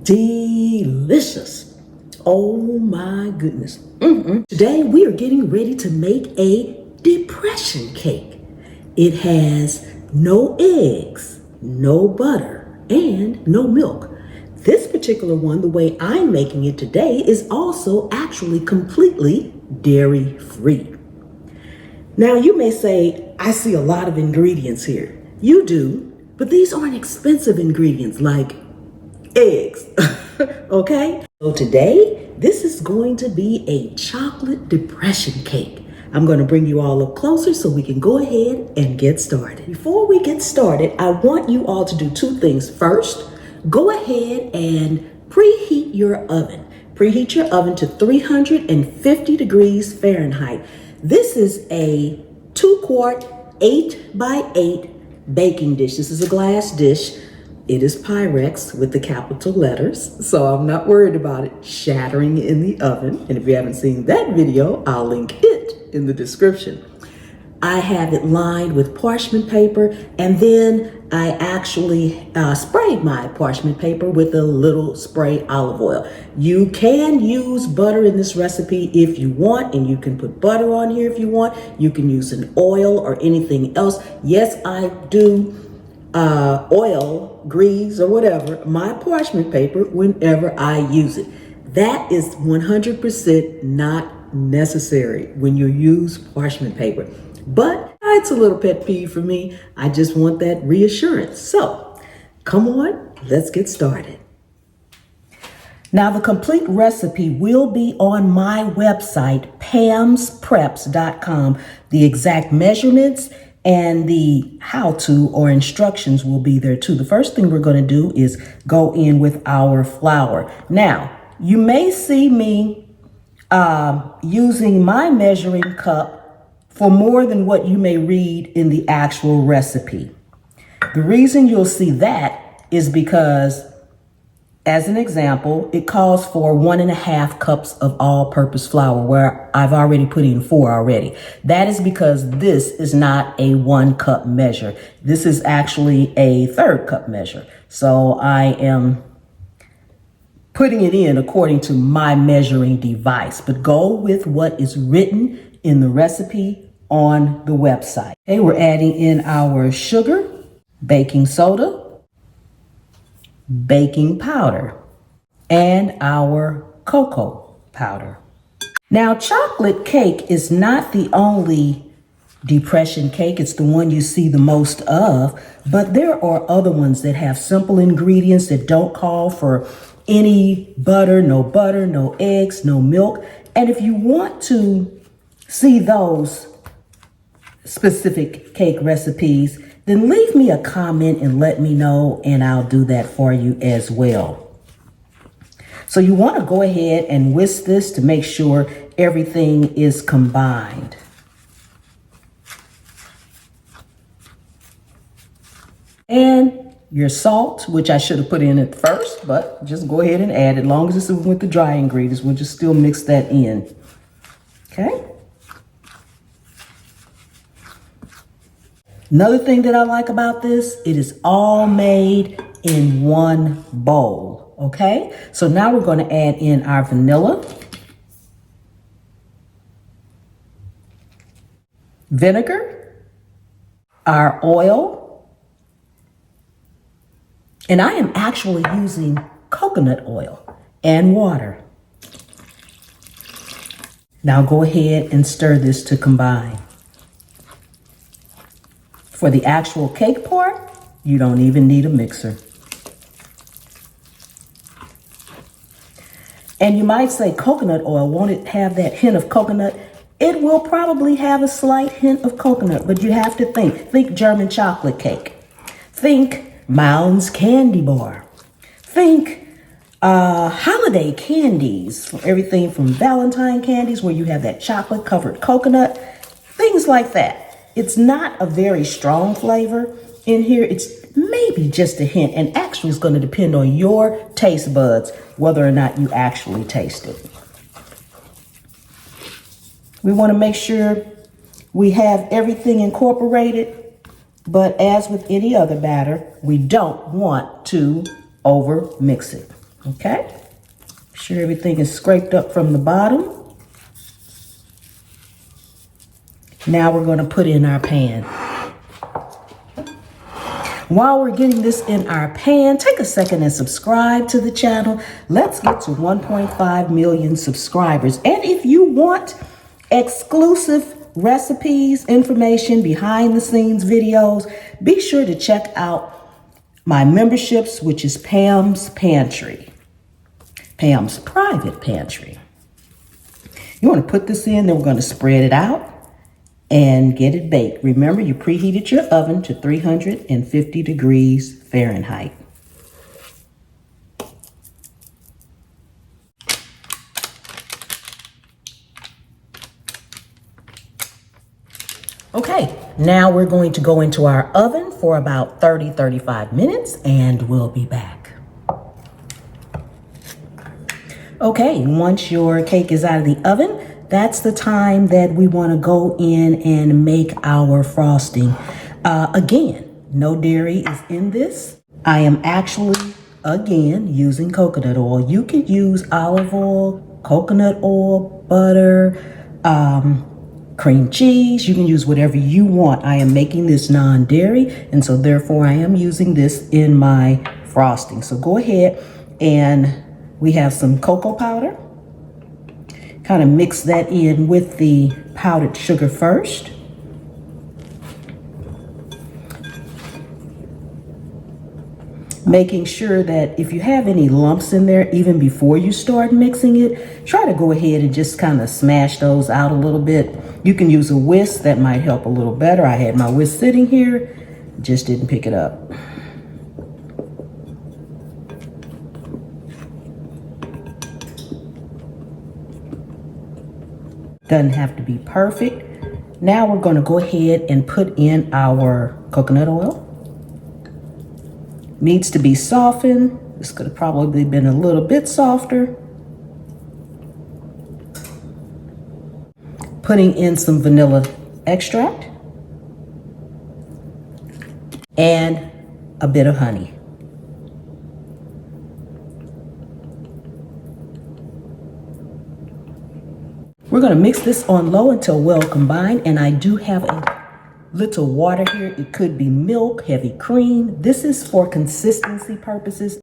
Delicious. Oh my goodness. Today we are getting ready to make a depression cake. It has no eggs, no butter, and no milk. This particular one, the way I'm making it today, is also actually completely dairy free. Now you may say, I see a lot of ingredients here. You do, but these aren't expensive ingredients like eggs, okay? So today, this is going to be a chocolate depression cake. I'm going to bring you all up closer so we can go ahead and get started. Before we get started, I want you all to do two things. First, go ahead and preheat your oven. Preheat your oven to 350 degrees Fahrenheit. This is a 2-quart, 8x8 baking dish. This is a glass dish. It is Pyrex with the capital letters, so I'm not worried about it shattering in the oven. And if you haven't seen that video, I'll link it in the description. I have it lined with parchment paper, and then I actually sprayed my parchment paper with a little spray olive oil. You can use butter in this recipe if you want, and you can put butter on here if you want. You can use an oil or anything else. Yes, I do oil, grease, or whatever, my parchment paper whenever I use it. That is 100% not necessary when you use parchment paper. But it's a little pet peeve for me. I just want that reassurance. So, come on, let's get started. Now, the complete recipe will be on my website, pamspreps.com. The exact measurements and the how-to or instructions will be there too. The first thing we're going to do is go in with our flour. Now, you may see me using my measuring cup for more than what you may read in the actual recipe. The reason you'll see that is because, as an example, it calls for 1.5 cups of all-purpose flour, where I've already put in 4 already. That is because this is not a 1-cup measure. This is actually a 1/3 cup measure. So I am putting it in according to my measuring device, but go with what is written in the recipe on the website. Okay, we're adding in our sugar, baking soda, baking powder, and our cocoa powder. Now, chocolate cake is not the only depression cake. It's the one you see the most of, but there are other ones that have simple ingredients that don't call for any butter, no eggs, no milk. And if you want to see those specific cake recipes, then leave me a comment and let me know, and I'll do that for you as well. So you want to go ahead and whisk this to make sure everything is combined. And your salt, which I should have put in at first, but just go ahead and add it. As long as it's with the dry ingredients, we'll just still mix that in. Okay? Another thing that I like about this, it is all made in one bowl, okay? So now we're going to add in our vanilla, vinegar, our oil, and I am actually using coconut oil and water. Now go ahead and stir this to combine. For the actual cake part, you don't even need a mixer. And you might say, coconut oil, won't it have that hint of coconut? It will probably have a slight hint of coconut, but you have to think German chocolate cake. Think Mounds candy bar. Think holiday candies, everything from Valentine candies where you have that chocolate covered coconut, things like that. It's not a very strong flavor in here. It's maybe just a hint, and actually it's going to depend on your taste buds whether or not you actually taste it. We want to make sure We have everything incorporated, but as with any other batter, we don't want to over mix it, okay? Make sure everything is scraped up from the bottom. Now we're going to put in our pan. While we're getting this in our pan, take a second and subscribe to the channel. Let's get to 1.5 million subscribers. And if you want exclusive recipes, information, behind the scenes videos, be sure to check out my memberships, which is Pam's Pantry, Pam's Private Pantry. You want to put this in, then we're going to spread it out and get it baked. Remember, you preheated your oven to 350 degrees Fahrenheit. Okay, now we're going to go into our oven for about 30-35 minutes and we'll be back. Okay, once your cake is out of the oven, that's the time that we want to go in and make our frosting. Again, no dairy is in this. I am actually, again, using coconut oil. You could use olive oil, coconut oil, butter, cream cheese. You can use whatever you want. I am making this non-dairy, and so therefore I am using this in my frosting. So go ahead, and we have some cocoa powder. Kind of mix that in with the powdered sugar first. Making sure that if you have any lumps in there, even before you start mixing it, try to go ahead and just kind of smash those out a little bit. You can use a whisk, that might help a little better. I had my whisk sitting here, just didn't pick it up. Doesn't have to be perfect. Now we're going to go ahead and put in our coconut oil. Needs to be softened. This could have probably been a little bit softer. Putting in some vanilla extract and a bit of honey. We're going to mix this on low until well combined, and I do have a little water here. It could be milk, heavy cream. This is for consistency purposes.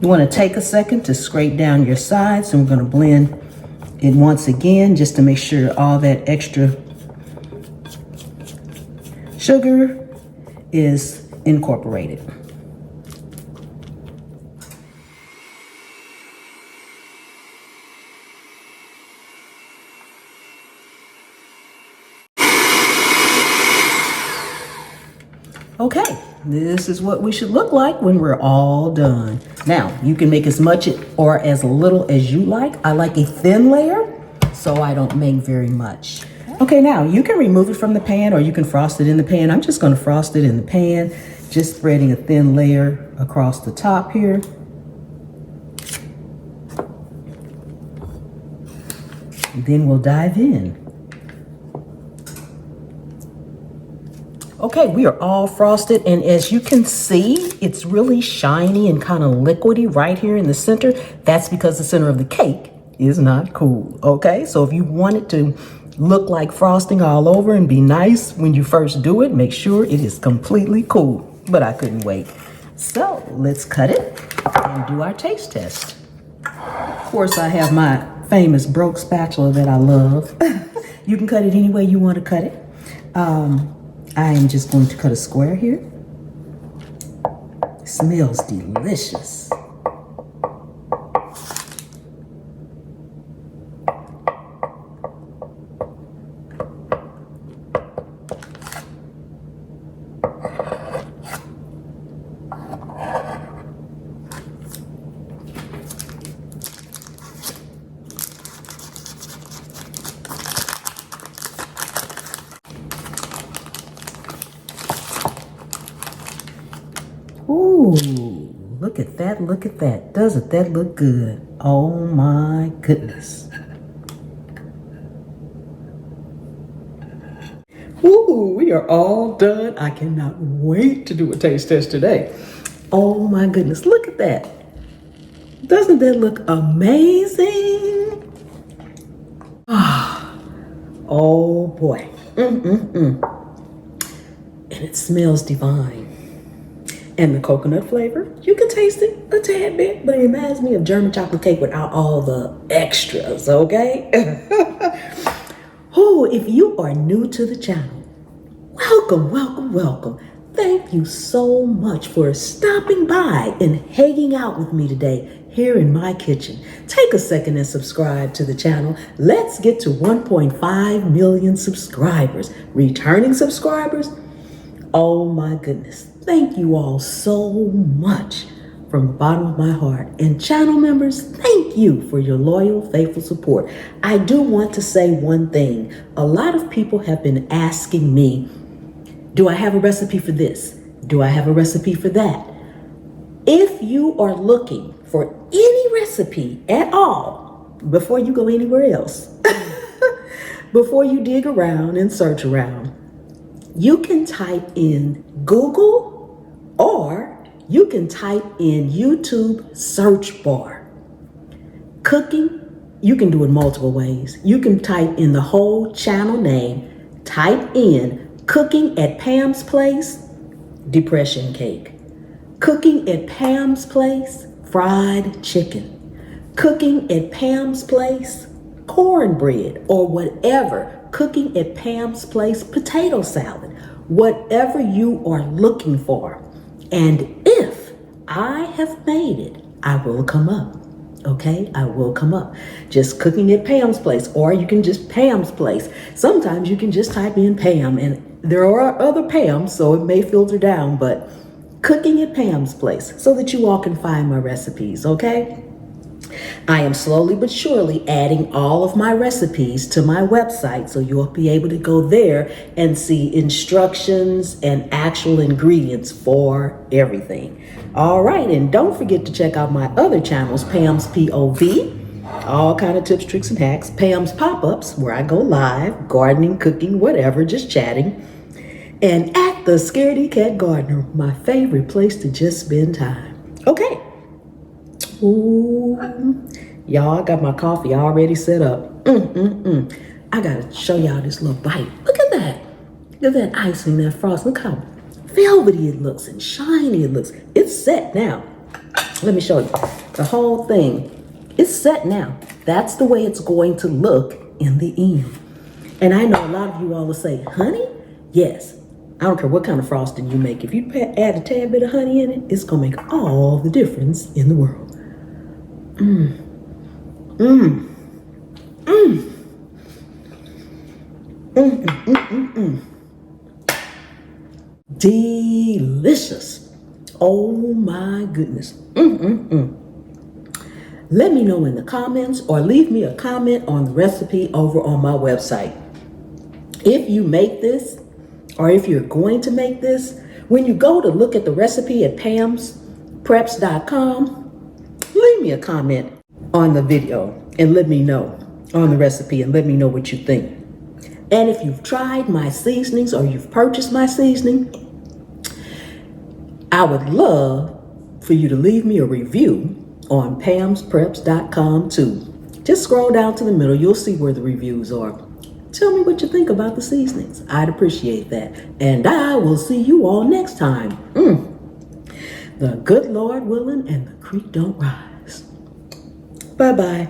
You want to take a second to scrape down your sides, and we're going to blend it once again just to make sure all that extra sugar is incorporated. Okay, this is what we should look like when we're all done. Now, you can make as much or as little as you like. I like a thin layer, so I don't make very much. Okay, now you can remove it from the pan or you can frost it in the pan. I'm just going to frost it in the pan, just spreading a thin layer across the top here. And then we'll dive in. Okay, we are all frosted, and as you can see, it's really shiny and kind of liquidy right here in the center. That's because the center of the cake is not cool, okay? So if you want it to look like frosting all over and be nice when you first do it, make sure it is completely cool. But I couldn't wait. So let's cut it and do our taste test. Of course, I have my famous broke spatula that I love. You can cut it any way you want to cut it. I am just going to cut a square here. It smells delicious. Ooh, look look at that, look at that. Doesn't that look good? Oh my goodness. Ooh, we are all done. I cannot wait to do a taste test today. Oh my goodness, look at that. Doesn't that look amazing? Oh boy. And it smells divine. And the coconut flavor, you can taste it a tad bit, but it reminds me of German chocolate cake without all the extras, okay? Oh, if you are new to the channel, welcome, welcome, welcome. Thank you so much for stopping by and hanging out with me today here in my kitchen. Take a second and subscribe to the channel. Let's get to 1.5 million subscribers. Returning subscribers, oh my goodness. Thank you all so much from the bottom of my heart. And channel members, thank you for your loyal, faithful support. I do want to say one thing. A lot of people have been asking me, do I have a recipe for this? Do I have a recipe for that? If you are looking for any recipe at all, before you go anywhere else, before you dig around and search around, you can type in Google or you can type in YouTube search bar. Cooking, you can do it multiple ways. You can type in the whole channel name, type in Cooking at Pam's Place, depression cake. Cooking at Pam's Place, fried chicken. Cooking at Pam's Place, cornbread, or whatever. Cooking at Pam's Place, potato salad. Whatever you are looking for. And if I have made it, I will come up. Okay, I will come up. Just Cooking at Pam's Place, or you can just Pam's Place. Sometimes you can just type in Pam, and there are other Pams, so it may filter down, but Cooking at Pam's Place, so that you all can find my recipes, okay? I am slowly but surely adding all of my recipes to my website, so you'll be able to go there and see instructions and actual ingredients for everything. All right, and don't forget to check out my other channels, Pam's POV, all kind of tips, tricks, and hacks, Pam's Pop-Ups, where I go live, gardening, cooking, whatever, just chatting, and at the Scaredy Cat Gardener, my favorite place to just spend time. Okay. Ooh, y'all, I got my coffee already set up. I gotta show y'all this little bite. Look at that. Look at that icing, that frost. Look how velvety it looks and shiny it looks. It's set now. Let me show you the whole thing. It's set now. That's the way it's going to look in the end. And I know a lot of you all will say, honey? Yes. I don't care what kind of frosting you make. If you add a tad bit of honey in it, it's gonna make all the difference in the world. Delicious. Oh my goodness. Let me know in the comments or leave me a comment on the recipe over on my website. If you make this, or if you're going to make this, when you go to look at the recipe at pamspreps.com, leave me a comment on the video and let me know on the recipe and let me know what you think. And if you've tried my seasonings or you've purchased my seasoning, I would love for you to leave me a review on pamspreps.com too. Just scroll down to the middle, you'll see where the reviews are. Tell me what you think about the seasonings. I'd appreciate that. And I will see you all next time. The good Lord willing and the creek don't rise. Bye-bye.